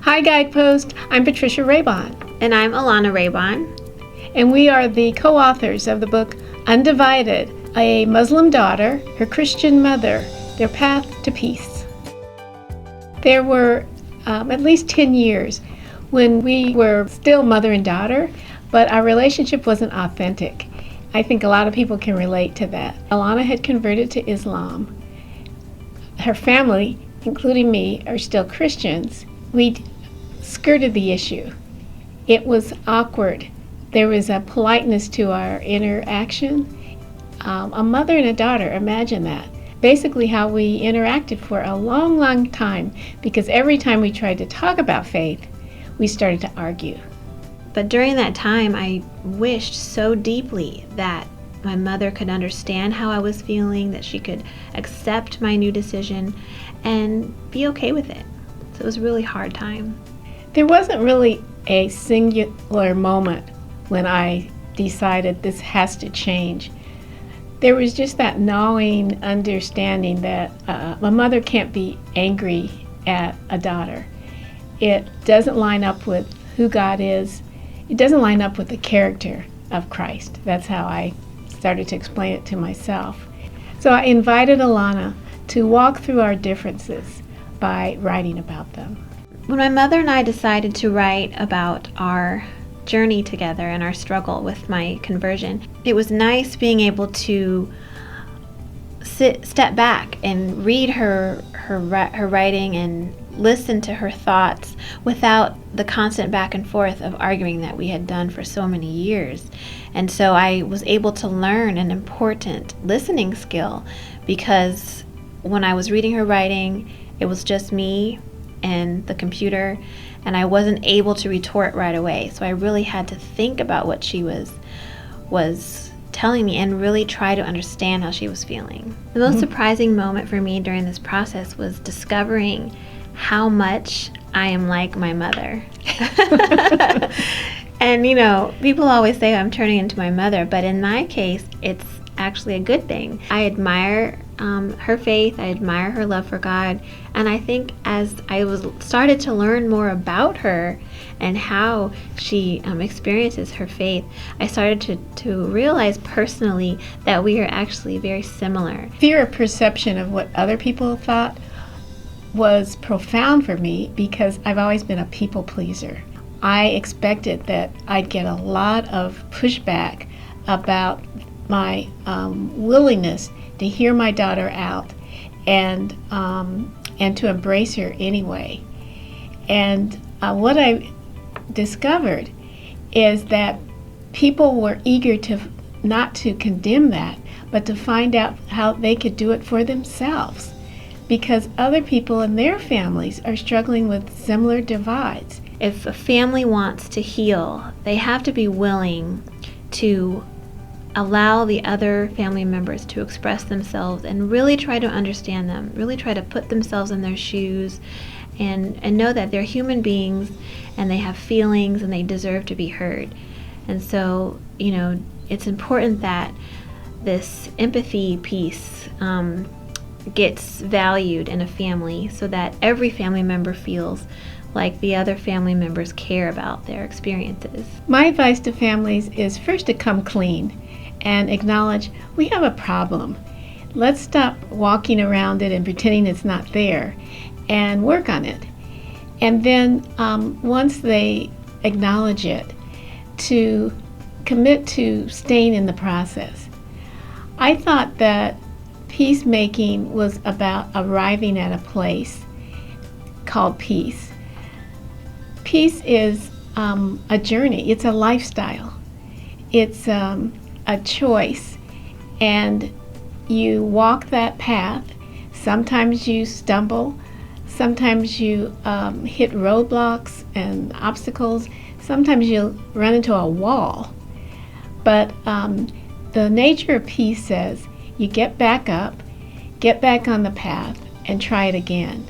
Hi Guidepost, I'm Patricia Raybon. And I'm Alana Raybon. And we are the co-authors of the book Undivided, A Muslim Daughter, Her Christian Mother, Their Path to Peace. There were at least 10 years when we were still mother and daughter, but our relationship wasn't authentic. I think a lot of people can relate to that. Alana had converted to Islam. Her family, including me, are still Christians. We skirted the issue. It was awkward. There was a politeness to our interaction. A mother and a daughter, imagine that. Basically how we interacted for a long, long time, because every time we tried to talk about faith, we started to argue. But during that time, I wished so deeply that my mother could understand how I was feeling, that she could accept my new decision and be okay with it. So it was a really hard time. There wasn't really a singular moment when I decided this has to change. There was just that gnawing understanding that a mother can't be angry at a daughter. It doesn't line up with who God is. It doesn't line up with the character of Christ. That's how I started to explain it to myself. So I invited Alana to walk through our differences by writing about them. When my mother and I decided to write about our journey together and our struggle with my conversion, it was nice being able to step back and read her writing and listen to her thoughts without the constant back and forth of arguing that we had done for so many years. And so I was able to learn an important listening skill, because when I was reading her writing, it was just me and the computer, and I wasn't able to retort right away. So I really had to think about what she was telling me and really try to understand how she was feeling. The most surprising moment for me during this process was discovering how much I am like my mother. And people always say I'm turning into my mother, but in my case, it's actually a good thing. I admire her faith, I admire her love for God, and I think as I started to learn more about her and how she experiences her faith, I started to realize personally that we are actually very similar. Fear of perception of what other people thought was profound for me, because I've always been a people pleaser. I expected that I'd get a lot of pushback about my willingness to hear my daughter out and to embrace her anyway. And what I discovered is that people were eager to not to condemn that, but to find out how they could do it for themselves, because other people in their families are struggling with similar divides. If a family wants to heal, they have to be willing to allow the other family members to express themselves and really try to understand them, really try to put themselves in their shoes and know that they're human beings and they have feelings and they deserve to be heard. And so, it's important that this empathy piece gets valued in a family so that every family member feels like the other family members care about their experiences. My advice to families is first to come clean and acknowledge we have a problem. Let's stop walking around it and pretending it's not there and work on it. And then once they acknowledge it, to commit to staying in the process. I thought that peacemaking was about arriving at a place called peace. Peace is a journey. It's a lifestyle. It's a choice, and you walk that path. Sometimes you stumble, sometimes you hit roadblocks and obstacles, sometimes you'll run into a wall. But the nature of peace says you get back up, get back on the path, and try it again.